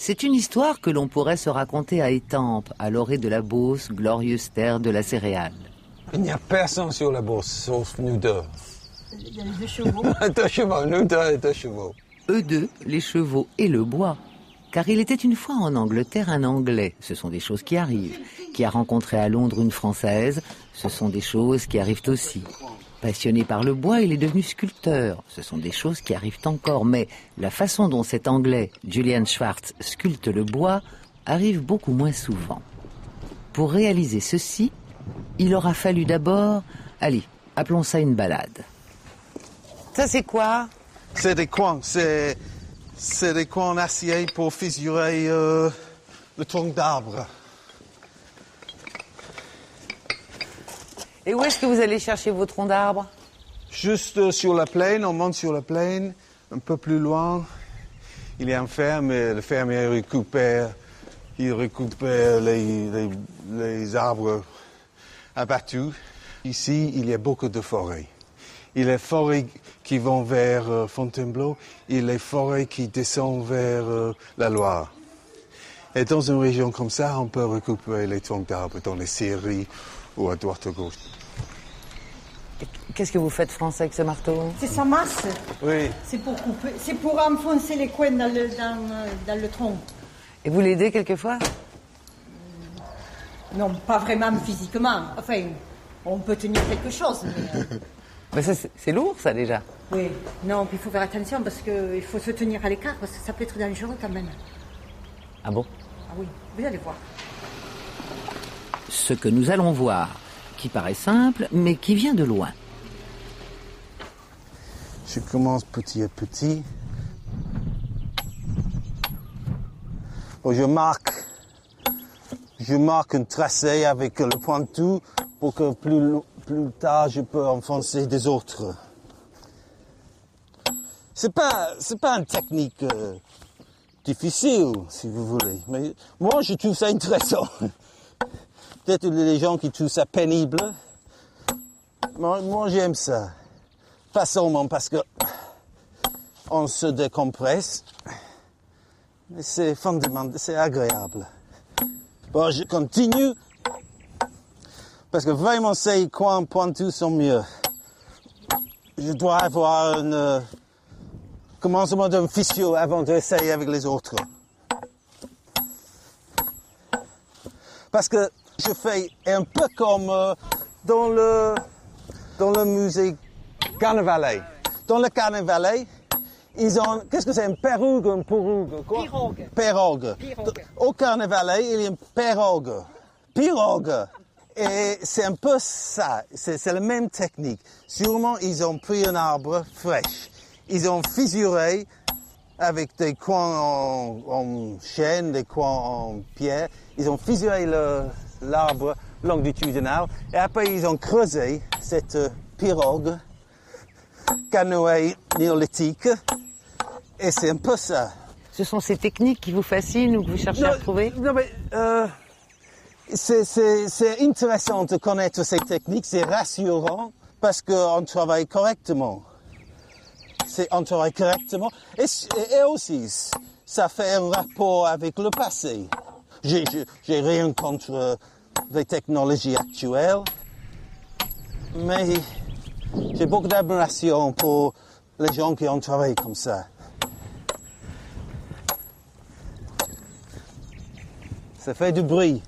C'est une histoire que l'on pourrait se raconter à Étampes, à l'orée de la Beauce, glorieuse terre de la céréale. Il n'y a personne sur la Beauce, sauf nous deux. Il y a les 2 chevaux. 2 chevaux, nous deux et 2 chevaux. Eux deux, les chevaux et le bois. Car il était une fois en Angleterre un Anglais, ce sont des choses qui arrivent, qui a rencontré à Londres une Française, ce sont des choses qui arrivent aussi. Passionné par le bois, il est devenu sculpteur, ce sont des choses qui arrivent encore, mais la façon dont cet Anglais, Julian Schwartz, sculpte le bois, arrive beaucoup moins souvent. Pour réaliser ceci, il aura fallu d'abord, allez, appelons ça une balade. Ça c'est quoi ? C'est des coins, c'est des coins en acier pour fissurer le tronc d'arbre. Et où est-ce que vous allez chercher vos troncs d'arbres ? Juste sur la plaine, on monte sur la plaine, un peu plus loin. Il y a une ferme et le fermier récupère les arbres abattus. Ici, il y a beaucoup de forêts. Il y a les forêts qui vont vers Fontainebleau et les forêts qui descendent vers la Loire. Et dans une région comme ça, on peut récupérer les troncs d'arbres dans les scieries ou à droite à gauche. Qu'est-ce que vous faites, France, avec ce marteau ? C'est sa masse. Oui. C'est pour couper, c'est pour enfoncer les coins dans le tronc. Et vous l'aidez quelquefois ? Non, pas vraiment physiquement. Enfin, on peut tenir quelque chose, mais... Mais ça, c'est lourd, ça, déjà. Oui, non, puis il faut faire attention parce qu'il faut se tenir à l'écart parce que ça peut être dangereux quand même. Ah bon ? Ah oui, vous allez voir. Ce que nous allons voir, qui paraît simple, mais qui vient de loin. Je commence petit à petit. Bon, je marque un tracé avec le pointu pour que plus tard je peux enfoncer des autres. C'est pas une technique difficile, si vous voulez, mais moi je trouve ça intéressant. Peut-être les gens qui trouvent ça pénible. Moi j'aime ça. Pas seulement parce que on se décompresse, mais c'est fondamental, c'est agréable. Bon, je continue, parce que vraiment ces coins pointus sont mieux. Je dois avoir un commencement d'une fissure avant d'essayer avec les autres. Parce que je fais un peu comme dans le musée Carnavalet. Dans le Carnavalet, ils ont... Qu'est-ce que c'est, une perrugue, une pirogue? Quoi? Pirogue. Au Carnavalet, il y a une pirogue. Et c'est un peu ça. C'est la même technique. Sûrement, ils ont pris un arbre fraîche. Ils ont fissuré avec des coins en chêne, des coins en pierre. Ils ont fissuré l'arbre longitudinal. Et après, ils ont creusé cette pirogue canoë néolithique, et c'est un peu ça. Ce sont ces techniques qui vous fascinent ou que vous cherchez à retrouver ? Non, mais c'est intéressant de connaître ces techniques, c'est rassurant parce qu'on travaille correctement. On travaille correctement et aussi ça fait un rapport avec le passé. J'ai rien contre les technologies actuelles, mais j'ai beaucoup d'admiration pour les gens qui ont travaillé comme ça. Ça fait du bruit.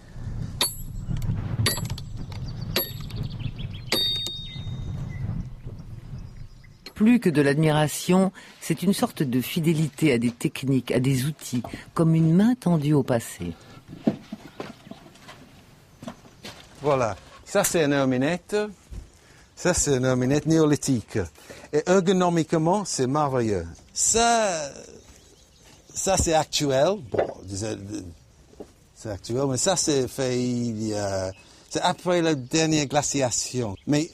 Plus que de l'admiration, c'est une sorte de fidélité à des techniques, à des outils, comme une main tendue au passé. Voilà, ça c'est une herminette. Ça, c'est une herminette néolithique. Et ergonomiquement, c'est merveilleux. Ça c'est actuel. Bon, c'est actuel, mais ça, c'est fait c'est après la dernière glaciation. Mais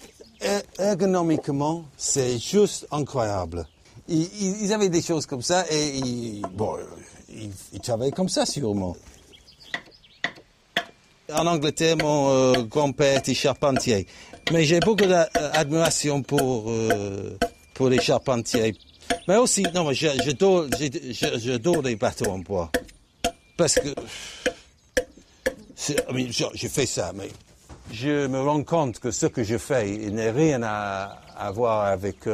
ergonomiquement, c'est juste incroyable. Ils avaient des choses comme ça et ils travaillaient comme ça, sûrement. En Angleterre, mon grand-père était charpentier. Mais j'ai beaucoup d'admiration pour les charpentiers. Mais aussi, non, j'adore les bateaux en bois. Parce que je fais ça, mais je me rends compte que ce que je fais il n'a rien à voir avec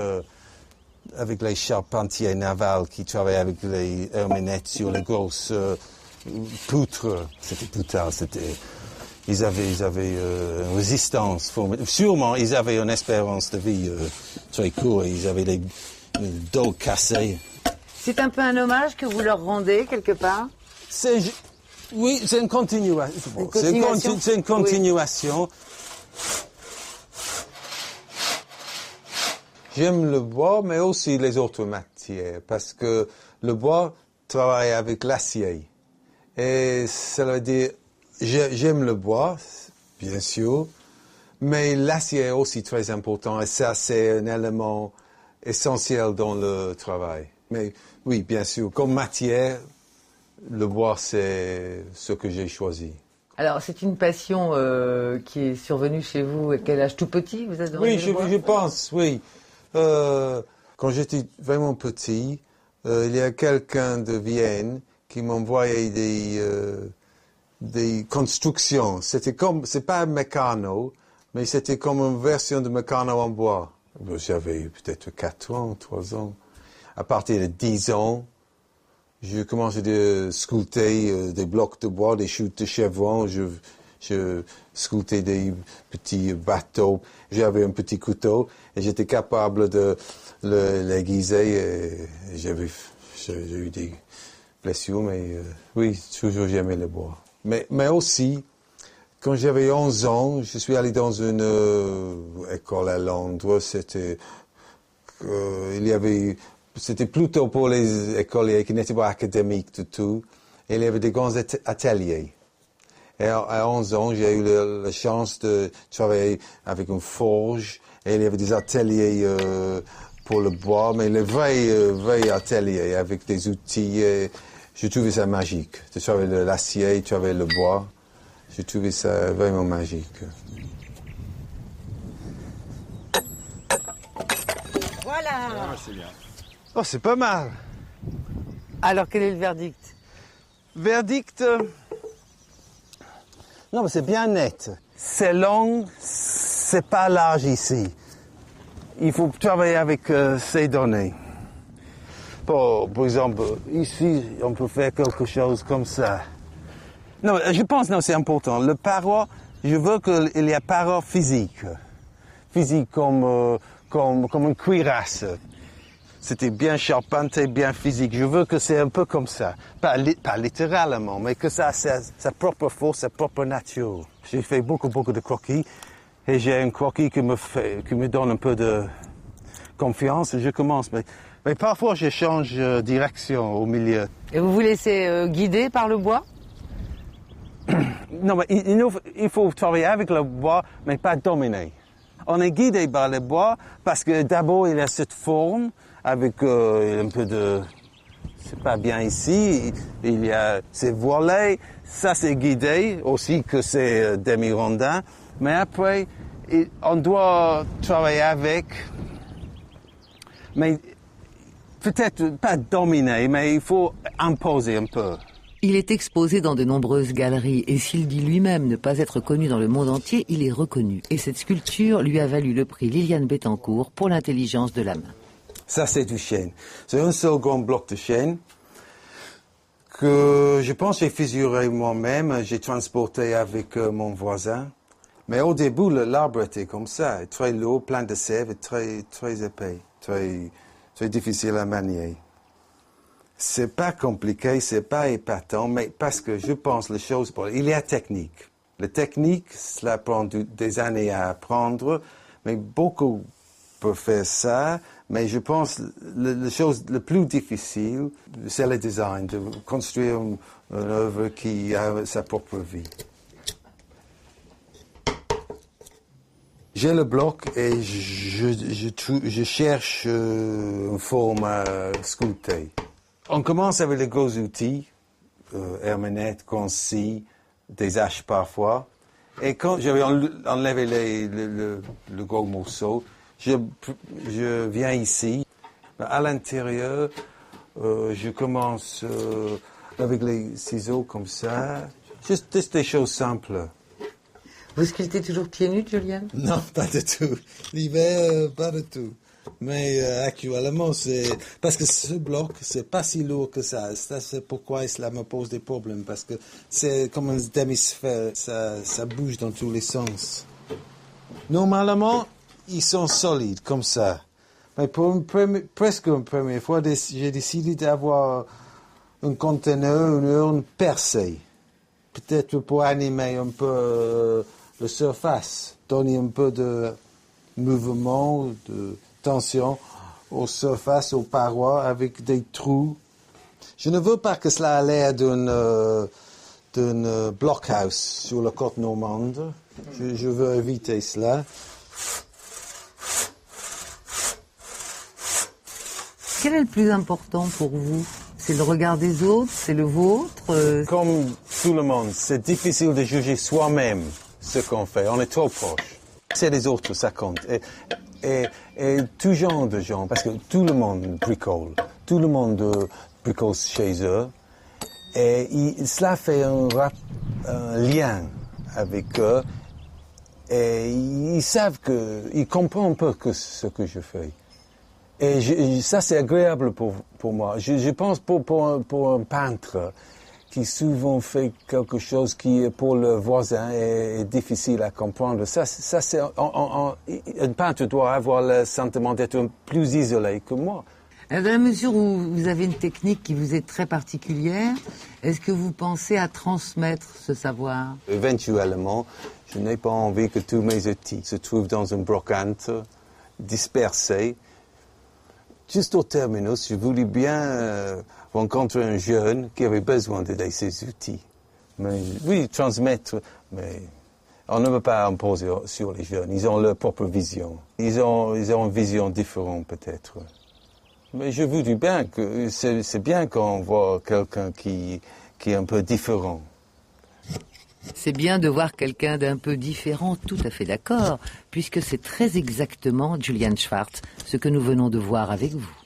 les charpentiers navals qui travaillent avec les herminettes sur les grosses poutres. C'était plus tard, ils avaient une résistance. Sûrement, ils avaient une espérance de vie très courte. Ils avaient les dos cassés. C'est un peu un hommage que vous leur rendez quelque part? Oui, c'est une continuation. C'est une continuation. J'aime le bois, mais aussi les autres matières, parce que le bois travaille avec l'acier. Et ça veut dire, j'aime le bois, bien sûr, mais l'acier est aussi très important, et ça, c'est un élément essentiel dans le travail. Mais oui, bien sûr, comme matière, le bois, c'est ce que j'ai choisi. Alors, c'est une passion qui est survenue chez vous à quel âge? Tout petit, vous adorez Oui, le bois? je pense, oui. Quand j'étais vraiment petit, il y a quelqu'un de Vienne qui m'envoyait des constructions. C'est pas un mécano, mais c'était comme une version de mécano en bois. J'avais peut-être 4 ans, 3 ans. À partir de 10 ans, je commençais à sculpter des blocs de bois, des chutes de chevron. Je sculptais des petits bateaux. J'avais un petit couteau et j'étais capable de l'aiguiser. Et j'ai eu des blessures, mais oui, toujours j'aimais le bois. Mais aussi, quand j'avais 11 ans, je suis allé dans une école à Londres. C'était plutôt pour les écoliers qui n'étaient pas académiques du tout. Et il y avait des grands ateliers. Et à 11 ans, j'ai eu la chance de travailler avec une forge. Et il y avait des ateliers pour le bois, mais les vrais ateliers avec des outils. Je trouvais ça magique. Tu travaillais l'acier, tu travaillais le bois. Je trouvais ça vraiment magique. Voilà. Ah, c'est bien. Oh, c'est pas mal. Alors, quel est le verdict? Verdict. Non, mais c'est bien net. C'est long, c'est pas large ici. Il faut travailler avec ces données. Par exemple, ici, on peut faire quelque chose comme ça. Non, je pense, non, c'est important. Le paroi, je veux qu'il y ait paroi physique. Physique comme une cuirasse. C'était bien charpenté, bien physique. Je veux que c'est un peu comme ça. Pas littéralement, mais que ça a sa propre force, sa propre nature. J'ai fait beaucoup de croquis. Et j'ai un croquis qui me donne un peu de confiance. Et je commence. Mais parfois, je change de direction au milieu. Et vous vous laissez guider par le bois? Non, mais il faut travailler avec le bois, mais pas dominer. On est guidé par le bois parce que d'abord, il a cette forme avec un peu de... C'est pas bien ici. Il y a ces voilés. Ça, c'est guidé aussi que c'est demi-rondin. Mais après, on doit travailler avec... Mais peut-être pas dominer, mais il faut imposer un peu. Il est exposé dans de nombreuses galeries et s'il dit lui-même ne pas être connu dans le monde entier, il est reconnu. Et cette sculpture lui a valu le prix Liliane Bettencourt pour l'intelligence de la main. Ça, c'est du chêne. C'est un seul grand bloc de chêne que je pense j'ai fissuré moi-même. J'ai transporté avec mon voisin. Mais au début, l'arbre était comme ça, très lourd, plein de sève, très, très épais, très difficile à manier. C'est pas compliqué, c'est pas épatant, mais parce que je pense les choses, il y a technique. La technique, cela prend des années à apprendre, mais beaucoup peuvent faire ça. Mais je pense la chose la plus difficile, c'est le design, de construire une œuvre qui a sa propre vie. J'ai le bloc et je cherche une forme à sculpter. On commence avec les gros outils, herminettes, concis, des haches parfois. Et quand j'avais enlevé le gros morceau, je viens ici. À l'intérieur, je commence avec les ciseaux comme ça. Juste des choses simples. Vous sculptez toujours pieds nus, Julian? Non, pas du tout. L'hiver, pas du tout. Mais actuellement, c'est parce que ce bloc, c'est pas si lourd que ça. Ça, c'est pourquoi cela me pose des problèmes, parce que c'est comme un demi-sphère, ça bouge dans tous les sens. Normalement, ils sont solides, comme ça. Mais pour presque une première fois, j'ai décidé d'avoir un conteneur, une urne percée. Peut-être pour animer un peu la surface, donner un peu de mouvement, de tension aux surfaces, aux parois, avec des trous. Je ne veux pas que cela ait l'air d'un blockhouse sur la côte normande. Je veux éviter cela. Quel est le plus important pour vous? C'est le regard des autres? C'est le vôtre? Comme tout le monde, c'est difficile de juger soi-même ce qu'on fait. On est trop proche. C'est les autres, ça compte. Et tout genre de gens, parce que tout le monde bricole. Tout le monde bricole chez eux. Et cela fait un lien avec eux. Et ils savent ils comprennent un peu ce que je fais. Et ça, c'est agréable pour moi. Je pense pour un peintre qui souvent fait quelque chose qui, pour le voisin, est difficile à comprendre. Ça c'est un peintre doit avoir le sentiment d'être plus isolé que moi. Dans la mesure où vous avez une technique qui vous est très particulière, est-ce que vous pensez à transmettre ce savoir? Éventuellement, je n'ai pas envie que tous mes outils se trouvent dans une brocante, dispersés. Juste au terminus, je voulais bien rencontrer un jeune qui avait besoin de ces outils. Mais oui, transmettre, mais on ne veut pas imposer sur les jeunes. Ils ont leur propre vision. Ils ont une vision différente peut-être. Mais je vous dis bien que c'est bien qu'on voit quelqu'un qui est un peu différent. C'est bien de voir quelqu'un d'un peu différent, tout à fait d'accord, puisque c'est très exactement, Julian Schwartz, ce que nous venons de voir avec vous.